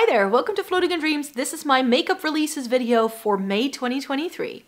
Hi there, welcome to Floating in Dreams. This is my makeup releases video for May 2023.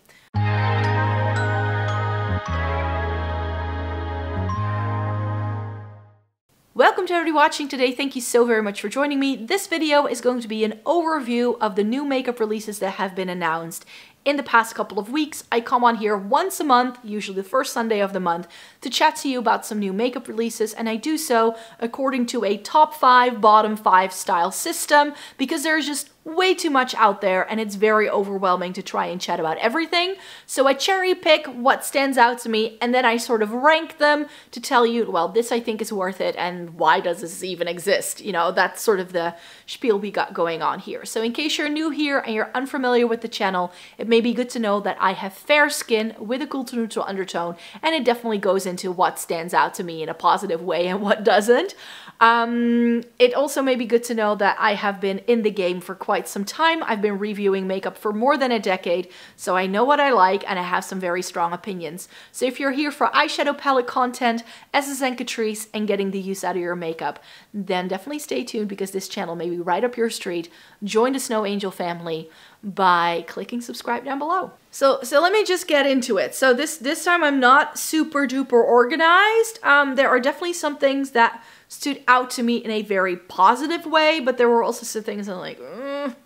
Welcome to everybody watching today. Thank you so very much for joining me. This video is going to be an overview of the new makeup releases that have been announced in the past couple of weeks. I come on here once a month, usually the first Sunday of the month, to chat to you about some new makeup releases, and I do so according to a top 5, bottom 5 style system because there's just way too much out there and it's very overwhelming to try and chat about everything. So I cherry pick what stands out to me and then I sort of rank them to tell you, well, this I think is worth it and why does this even exist? You know, that's sort of the spiel we got going on here. So in case you're new here and you're unfamiliar with the channel, it may be good to know that I have fair skin with a cool to neutral undertone, and it definitely goes into what stands out to me in a positive way and what doesn't. It also may be good to know that I have been in the game for quite some time. I've been reviewing makeup for more than a decade, so I know what I like and I have some very strong opinions. So if you're here for eyeshadow palette content, essence and Catrice, and getting the use out of your makeup, then definitely stay tuned because this channel may be right up your street. Join the Snow Angel family by clicking subscribe down below. So let me just get into it. So this time I'm not super duper organized. There are definitely some things that stood out to me in a very positive way, but there were also some things I'm like,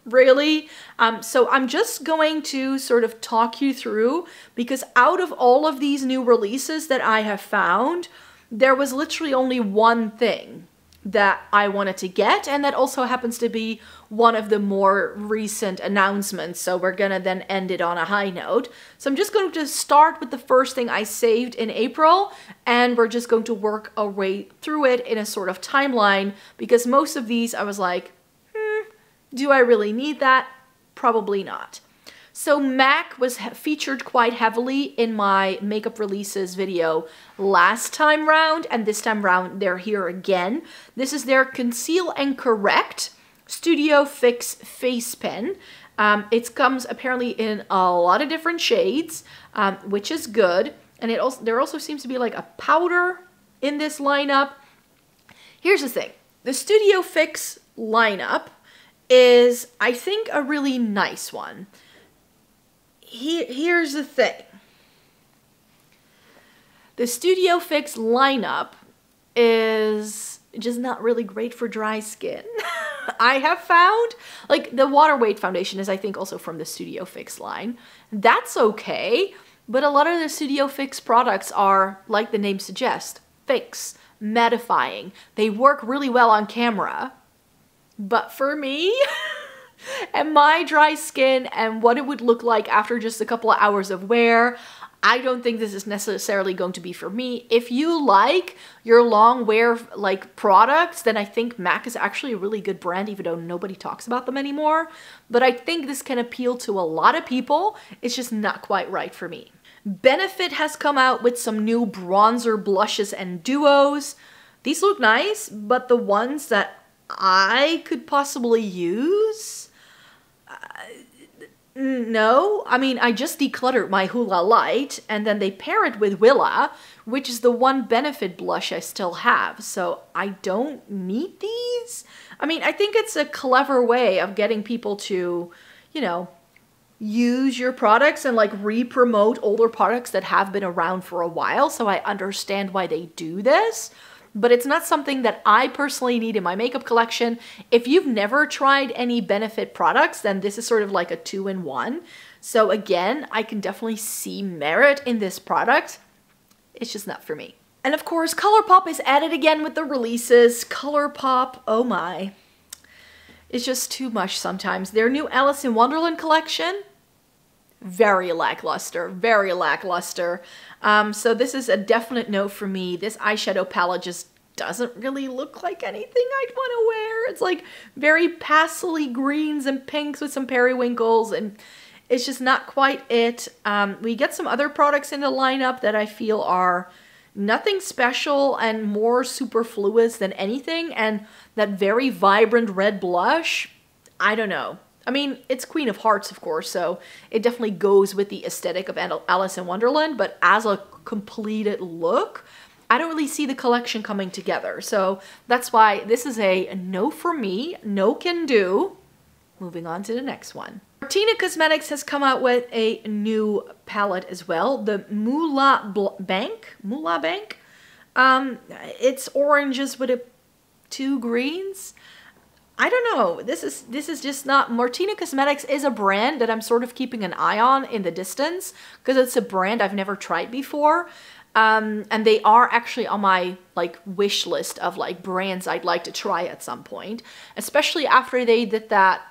really? So I'm just going to sort of talk you through, because out of all of these new releases that I have found, there was literally only one thing that I wanted to get, and that also happens to be one of the more recent announcements, so we're gonna then end it on a high note. So I'm just going to start with the first thing I saved in April, and we're just going to work our way through it in a sort of timeline, because most of these I was like, do I really need that? Probably not. So MAC was featured quite heavily in my makeup releases video last time round, and this time round they're here again. This is their Conceal and Correct Studio Fix Face Pen. It comes apparently in a lot of different shades, which is good. And there also seems to be like a powder in this lineup. Here's the thing. The Studio Fix lineup is, I think, a really nice one. Here's the thing. The Studio Fix lineup is just not really great for dry skin. I have found, like, the Water Weight foundation is, I think, also from the Studio Fix line. That's okay, but a lot of the Studio Fix products are, like the name suggests, fix, mattifying. They work really well on camera, but for me and my dry skin and what it would look like after just a couple of hours of wear, I don't think this is necessarily going to be for me. If you like your long wear like products, then I think MAC is actually a really good brand, even though nobody talks about them anymore. But I think this can appeal to a lot of people. It's just not quite right for me. Benefit has come out with some new bronzer blushes and duos. These look nice, but the ones that I could possibly use, no. I mean, I just decluttered my Hoola Light, and then they pair it with Willa, which is the one Benefit blush I still have, so I don't need these. I mean, I think it's a clever way of getting people to, you know, use your products and like re-promote older products that have been around for a while, so I understand why they do this. But it's not something that I personally need in my makeup collection. If you've never tried any Benefit products, then this is sort of like a 2-in-1. So again, I can definitely see merit in this product. It's just not for me. And of course, Colourpop is at it again with the releases. Colourpop, oh my. It's just too much sometimes. Their new Alice in Wonderland collection, very lackluster, very lackluster. So this is a definite no for me. This eyeshadow palette just doesn't really look like anything I'd want to wear. It's like very pastely greens and pinks with some periwinkles, and it's just not quite it. We get some other products in the lineup that I feel are nothing special and more superfluous than anything, and that very vibrant red blush, I don't know. I mean, it's Queen of Hearts, of course, so it definitely goes with the aesthetic of Alice in Wonderland, but as a completed look, I don't really see the collection coming together. So that's why this is a no for me, no can do. Moving on to the next one. Martine Cosmetics has come out with a new palette as well, the Moula Bank. It's oranges with two greens. I don't know. This is just not. Martine Cosmetics is a brand that I'm sort of keeping an eye on in the distance because it's a brand I've never tried before. And they are actually on my like wish list of like brands I'd like to try at some point, especially after they did that,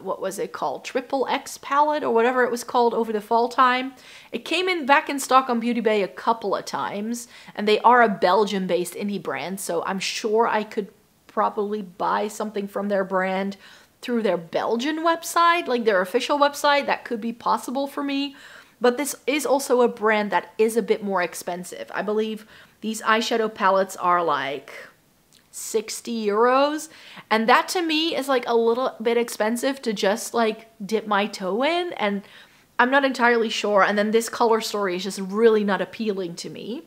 what was it called? Triple X palette or whatever it was called over the fall time. It came back in stock on Beauty Bay a couple of times, and they are a Belgian-based indie brand, so I'm sure I could probably buy something from their brand through their Belgian website, like their official website. That could be possible for me. But this is also a brand that is a bit more expensive. I believe these eyeshadow palettes are like 60 euros. And that to me is like a little bit expensive to just like dip my toe in. And I'm not entirely sure. And then this color story is just really not appealing to me.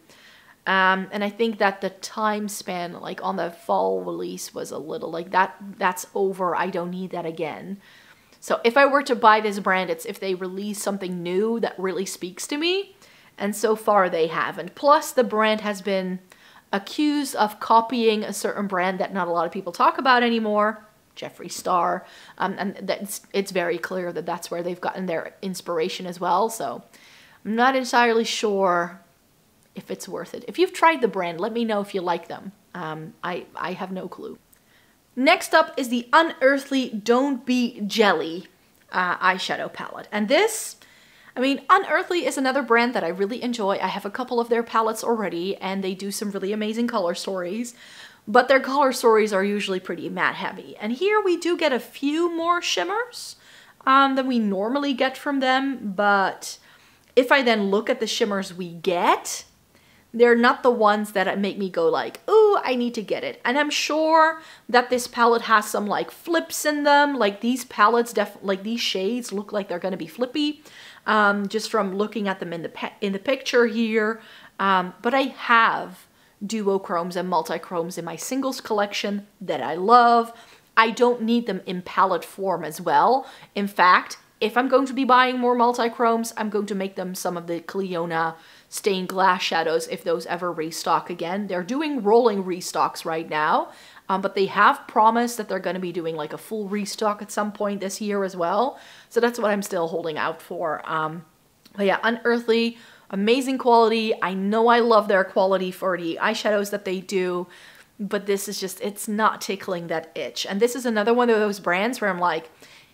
And I think that the time span like on the fall release was a little like that's over. I don't need that again. So if I were to buy this brand, it's if they release something new that really speaks to me. And so far they haven't. Plus the brand has been accused of copying a certain brand that not a lot of people talk about anymore, Jeffree Star. And it's very clear that that's where they've gotten their inspiration as well. So I'm not entirely sure if it's worth it. If you've tried the brand, let me know if you like them. I have no clue. Next up is the Unearthly Don't Be Jelly eyeshadow palette. And this, I mean, Unearthly is another brand that I really enjoy. I have a couple of their palettes already, and they do some really amazing color stories. But their color stories are usually pretty matte heavy. And here we do get a few more shimmers than we normally get from them. But if I then look at the shimmers we get, they're not the ones that make me go like, ooh, I need to get it. And I'm sure that this palette has some like flips in them. Like these palettes, like these shades look like they're going to be flippy. Just from looking at them in the picture here. But I have duochromes and multichromes in my singles collection that I love. I don't need them in palette form as well. In fact, if I'm going to be buying more multichromes, I'm going to make them some of the Cliona stained glass shadows if those ever restock again. They're doing rolling restocks right now, but they have promised that they're going to be doing like a full restock at some point this year as well. So that's what I'm still holding out for. But yeah, Unearthly, amazing quality. I know I love their quality for the eyeshadows that they do, but this is just, it's not tickling that itch. And this is another one of those brands where I'm like,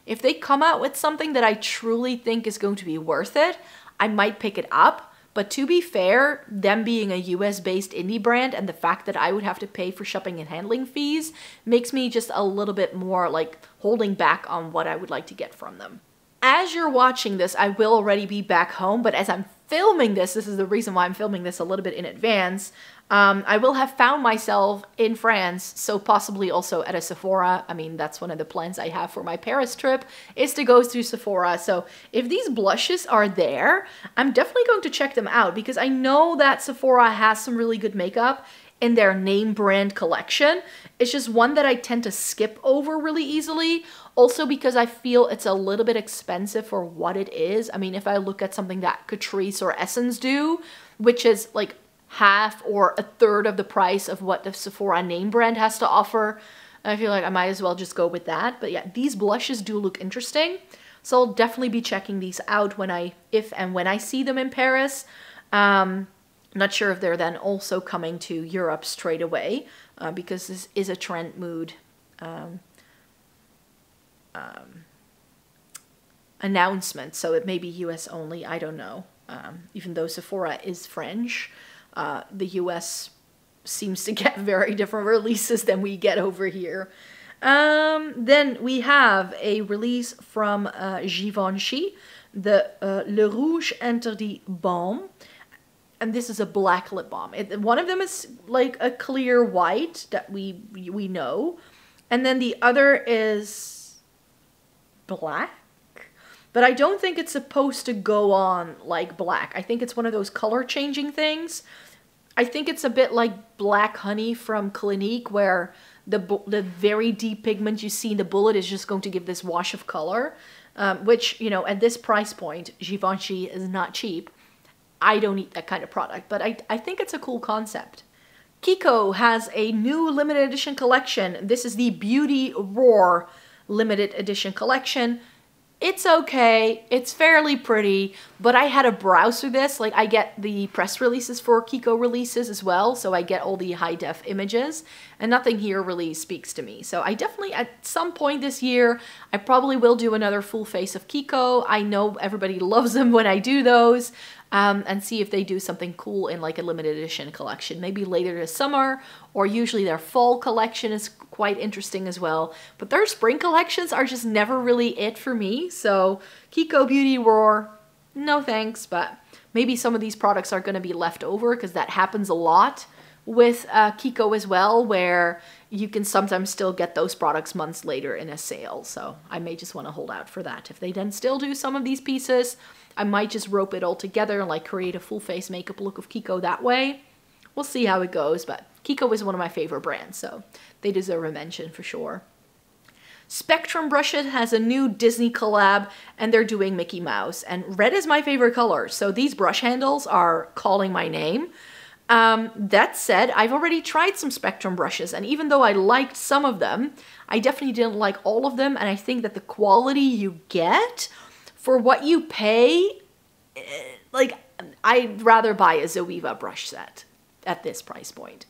if they come out with something that I truly think is going to be worth it, I might pick it up. But to be fair, them being a US-based indie brand and the fact that I would have to pay for shipping and handling fees makes me just a little bit more like holding back on what I would like to get from them. As you're watching this, I will already be back home, but as I'm filming this is the reason why I'm filming this a little bit in advance, I will have found myself in France, so possibly also at a Sephora. I mean, that's one of the plans I have for my Paris trip, is to go to Sephora. So if these blushes are there, I'm definitely going to check them out because I know that Sephora has some really good makeup in their name brand collection. It's just one that I tend to skip over really easily. Also because I feel it's a little bit expensive for what it is. I mean, if I look at something that Catrice or Essence do, which is like half or a third of the price of what the Sephora name brand has to offer, I feel like I might as well just go with that. But yeah, these blushes do look interesting. So I'll definitely be checking these out if and when I see them in Paris. Not sure if they're then also coming to Europe straight away, because this is a Trend Mood announcement, so it may be US only, I don't know. Even though Sephora is French, the US seems to get very different releases than we get over here. Then we have a release from Givenchy, the Le Rouge Interdit Balm. And this is a black lip balm. One of them is like a clear white that we know. And then the other is black. But I don't think it's supposed to go on like black. I think it's one of those color changing things. I think it's a bit like Black Honey from Clinique, where the very deep pigment you see in the bullet is just going to give this wash of color, which, you know, at this price point, Givenchy is not cheap. I don't need that kind of product, but I think it's a cool concept. Kiko has a new limited edition collection. This is the Beauty Roar limited edition collection. It's okay, it's fairly pretty, but I had to browse through this. Like, I get the press releases for Kiko releases as well, so I get all the high def images, and nothing here really speaks to me. So I definitely, at some point this year, I probably will do another full face of Kiko. I know everybody loves them when I do those, and see if they do something cool in like a limited edition collection, maybe later this summer, or usually their fall collection is quite interesting as well. But their spring collections are just never really it for me. So Kiko Beauty Roar, no thanks, but maybe some of these products are going to be left over, because that happens a lot with Kiko as well, where you can sometimes still get those products months later in a sale. So I may just want to hold out for that. If they then still do some of these pieces, I might just rope it all together and like create a full face makeup look of Kiko that way. We'll see how it goes, but Kiko is one of my favorite brands, so they deserve a mention for sure. Spectrum Brushes has a new Disney collab, and they're doing Mickey Mouse, and red is my favorite color, so these brush handles are calling my name. That said, I've already tried some Spectrum brushes, and even though I liked some of them, I definitely didn't like all of them, and I think that the quality you get for what you pay, like, I'd rather buy a Zoeva brush set at this price point.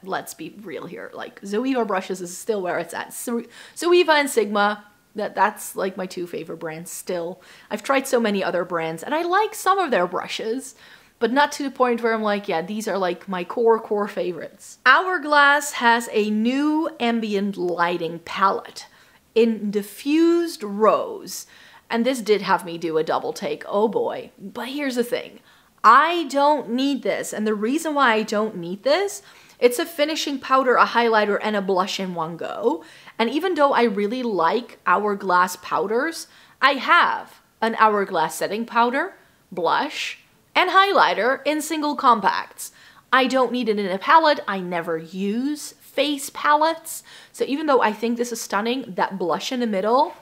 Let's be real here. Like, Zoeva brushes is still where it's at. Zoeva and Sigma, that's like my two favorite brands still. I've tried so many other brands, and I like some of their brushes, but not to the point where I'm like, yeah, these are like my core favorites. Hourglass has a new ambient lighting palette in diffused rose. And this did have me do a double take, oh boy. But here's the thing, I don't need this. And the reason why I don't need this, it's a finishing powder, a highlighter, and a blush in one go. And even though I really like Hourglass powders, I have an Hourglass setting powder, blush, and highlighter in single compacts. I don't need it in a palette. I never use face palettes. So even though I think this is stunning, that blush in the middle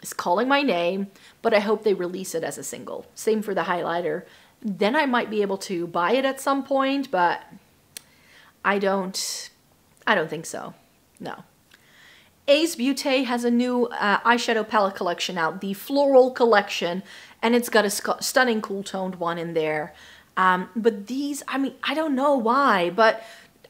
is calling my name, but I hope they release it as a single. Same for the highlighter. Then I might be able to buy it at some point, but I don't think so. No. Ace Beauté has a new eyeshadow palette collection out, the Floral Collection, and it's got a stunning cool toned one in there. But these, I mean, I don't know why, but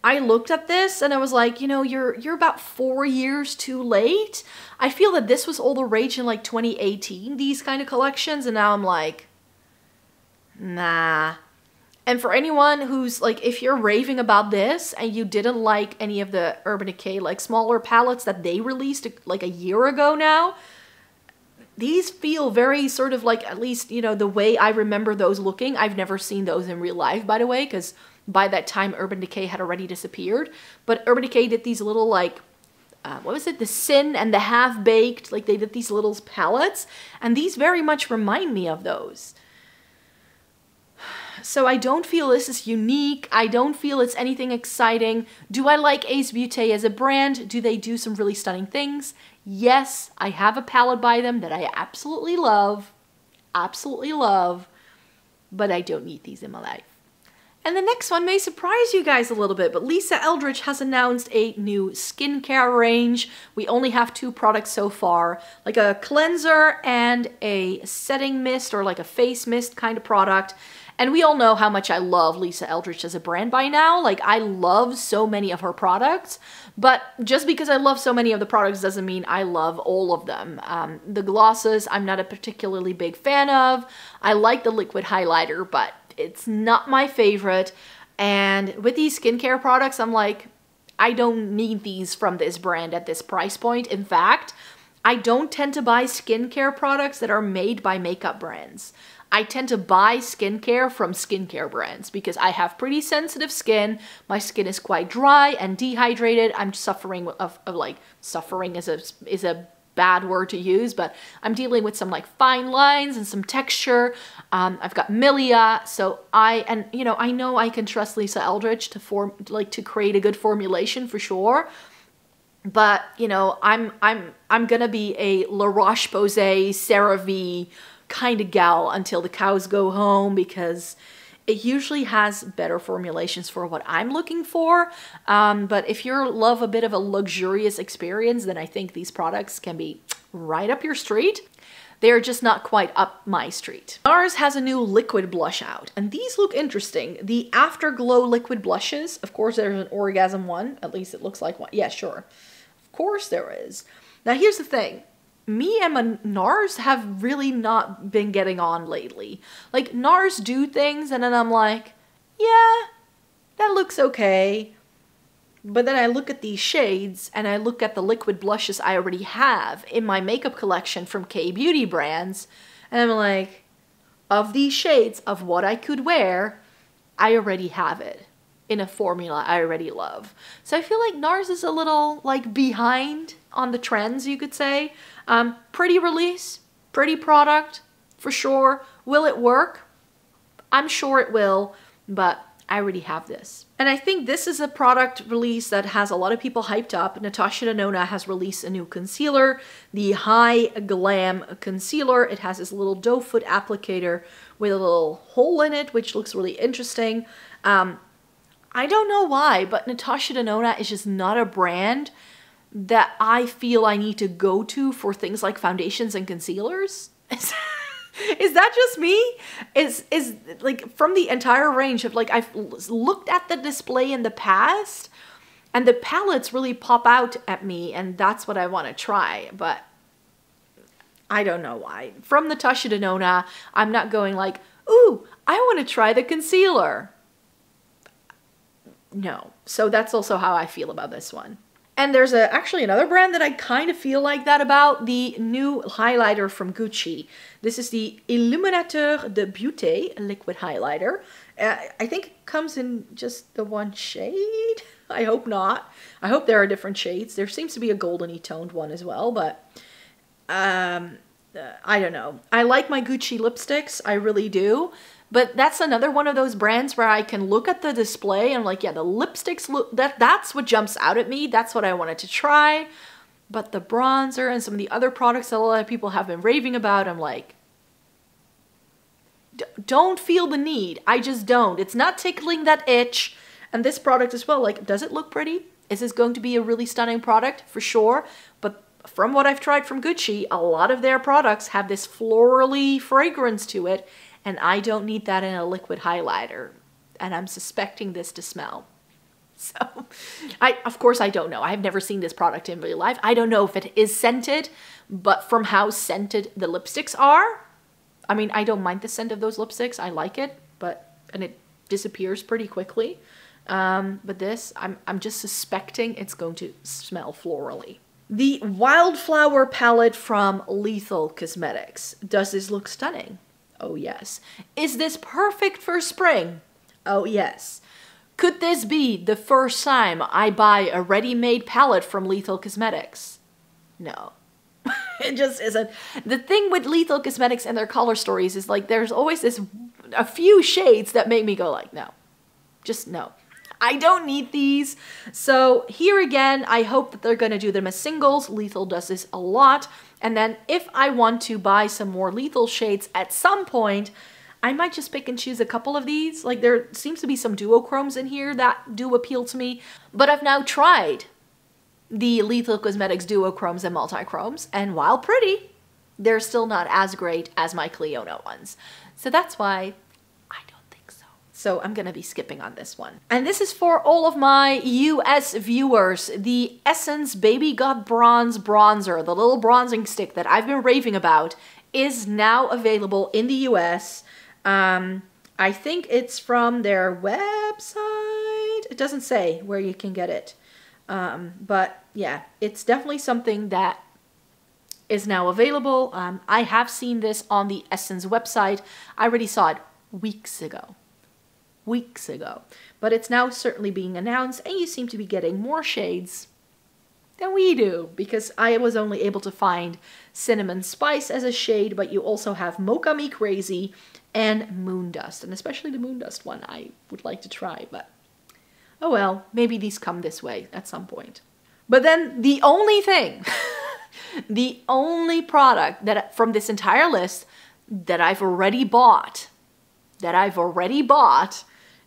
I looked at this and I was like, you know, you're about 4 years too late. I feel that this was all the rage in like 2018, these kind of collections, and now I'm like, nah. And for anyone who's like, if you're raving about this and you didn't like any of the Urban Decay like smaller palettes that they released like a year ago now, these feel very sort of like, at least, you know, the way I remember those looking. I've never seen those in real life, by the way, because by that time Urban Decay had already disappeared. But Urban Decay did these little like, what was it? The Sin and the Half Baked, like they did these little palettes, and these very much remind me of those. So I don't feel this is unique. I don't feel it's anything exciting. Do I like Ace Beauté as a brand? Do they do some really stunning things? Yes, I have a palette by them that I absolutely love, but I don't need these in my life. And the next one may surprise you guys a little bit, but Lisa Eldridge has announced a new skincare range. We only have 2 products so far, like a cleanser and a setting mist, or like a face mist kind of product. And we all know how much I love Lisa Eldridge as a brand by now. Like, I love so many of her products, but just because I love so many of the products doesn't mean I love all of them. The glosses, I'm not a particularly big fan of. I like the liquid highlighter, but it's not my favorite. And with these skincare products, I'm like, I don't need these from this brand at this price point. In fact, I don't tend to buy skincare products that are made by makeup brands. I tend to buy skincare from skincare brands because I have pretty sensitive skin. My skin is quite dry and dehydrated. I'm suffering of like, suffering is a bad word to use, but I'm dealing with some like fine lines and some texture. I've got milia, so you know I can trust Lisa Eldridge to create a good formulation for sure. But you know, I'm gonna be a La Roche-Posay, CeraVe kind of gal until the cows go home, because it usually has better formulations for what I'm looking for. But if you love a bit of a luxurious experience, then I think these products can be right up your street. They're just not quite up my street. NARS has a new liquid blush out, and these look interesting. The Afterglow liquid blushes, of course there's an Orgasm one, at least it looks like one. Yeah, sure. Of course there is. Now here's the thing. Me and my NARS have really not been getting on lately. Like, NARS do things and then I'm like, yeah, that looks okay. But then I look at these shades and I look at the liquid blushes I already have in my makeup collection from K-Beauty brands, and I'm like, of these shades of what I could wear, I already have it in a formula I already love. So I feel like NARS is a little like behind on the trends, you could say. Pretty release, pretty product, for sure. Will it work? I'm sure it will, but I already have this. And I think this is a product release that has a lot of people hyped up. Natasha Denona has released a new concealer, the High Glam Concealer. It has this little doe foot applicator with a little hole in it, which looks really interesting. I don't know why, but Natasha Denona is just not a brand that I feel I need to go to for things like foundations and concealers. Is that just me? Is like from the entire range of like, I've looked at the display in the past and the palettes really pop out at me, and that's what I want to try, but I don't know why. From Natasha Denona, I'm not going like, ooh, I want to try the concealer. No. So that's also how I feel about this one. And there's actually another brand that I kind of feel like that about, the new highlighter from Gucci. This is the Illuminateur de Beauté liquid highlighter. I think it comes in just the one shade. I hope not. I hope there are different shades. There seems to be a goldeny toned one as well, but I don't know. I like my Gucci lipsticks. I really do. But that's another one of those brands where I can look at the display and I'm like, yeah, the lipsticks look, that's what jumps out at me. That's what I wanted to try. But the bronzer and some of the other products that a lot of people have been raving about, I'm like, don't feel the need. I just don't. It's not tickling that itch. And this product as well, like, does it look pretty? Is this going to be a really stunning product? For sure. But from what I've tried from Gucci, a lot of their products have this florally fragrance to it. And I don't need that in a liquid highlighter. And I'm suspecting this to smell. So, of course I don't know. I've never seen this product in real life. I don't know if it is scented, but from how scented the lipsticks are, I mean, I don't mind the scent of those lipsticks. I like it, and it disappears pretty quickly. But this, I'm just suspecting it's going to smell florally. The Wildflower palette from Lethal Cosmetics. Does this look stunning? Oh yes. Is this perfect for spring? Oh yes. Could this be the first time I buy a ready-made palette from Lethal Cosmetics? No. It just isn't. The thing with Lethal Cosmetics and their color stories is like there's always a few shades that make me go like, no. Just no. I don't need these. So here again, I hope that they're going to do them as singles. Lethal does this a lot. And then if I want to buy some more Lethal shades at some point, I might just pick and choose a couple of these. Like there seems to be some duochromes in here that do appeal to me. But I've now tried the Lethal Cosmetics duochromes and multichromes. And while pretty, they're still not as great as my Cliona ones. So that's why so I'm going to be skipping on this one. And this is for all of my US viewers. The Essence Baby Got Bronze Bronzer, the little bronzing stick that I've been raving about, is now available in the US. I think it's from their website. It doesn't say where you can get it. But yeah, it's definitely something that is now available. I have seen this on the Essence website. I already saw it weeks ago. But it's now certainly being announced, and you seem to be getting more shades than we do, because I was only able to find Cinnamon Spice as a shade, but you also have Mocha Me Crazy and Moon Dust, and especially the Moon Dust one I would like to try, but oh well, maybe these come this way at some point. But then the only thing, the only product that from this entire list that I've already bought,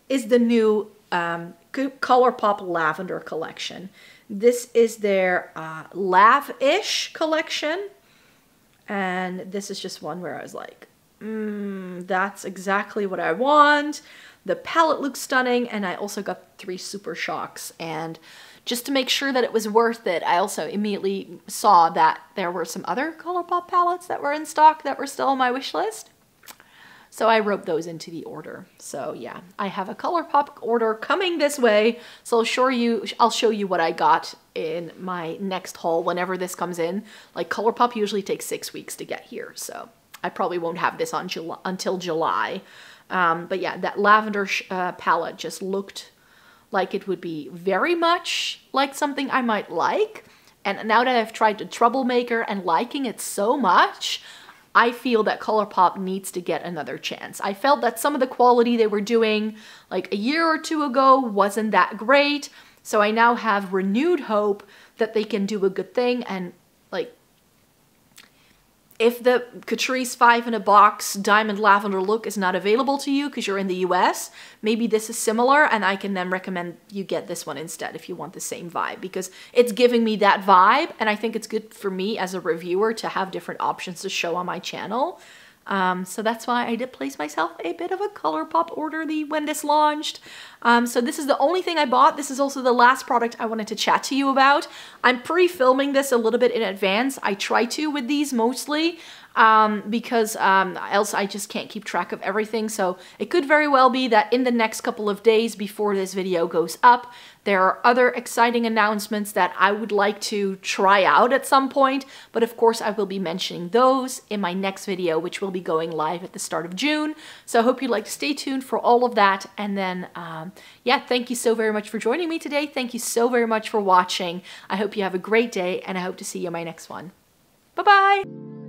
is the new Colourpop Lavender collection. This is their Lav-ish collection, and this is just one where I was like, that's exactly what I want. The palette looks stunning, and I also got 3 Super Shocks, and just to make sure that it was worth it, I also immediately saw that there were some other Colourpop palettes that were in stock that were still on my wish list. So I wrote those into the order. So yeah, I have a Colourpop order coming this way. So I'll show you what I got in my next haul whenever this comes in. Like Colourpop usually takes 6 weeks to get here, so I probably won't have this on until July. But yeah, that lavender palette just looked like it would be very much like something I might like. And now that I've tried the Troublemaker and liking it so much, I feel that Colourpop needs to get another chance. I felt that some of the quality they were doing like a year or 2 ago wasn't that great. So I now have renewed hope that they can do a good thing. And like, if the Catrice 5 in a box Diamond Lavender look is not available to you because you're in the US, maybe this is similar, and I can then recommend you get this one instead if you want the same vibe, because it's giving me that vibe, and I think it's good for me as a reviewer to have different options to show on my channel. So that's why I did place myself a bit of a Colourpop order when this launched. So this is the only thing I bought. This is also the last product I wanted to chat to you about. I'm pre-filming this a little bit in advance. I try to with these mostly. Because else I just can't keep track of everything. So it could very well be that in the next couple of days before this video goes up, there are other exciting announcements that I would like to try out at some point. But of course I will be mentioning those in my next video, which will be going live at the start of June. So I hope you'd like to stay tuned for all of that. And then, yeah, thank you so very much for joining me today. Thank you so very much for watching. I hope you have a great day, and I hope to see you in my next one. Bye-bye!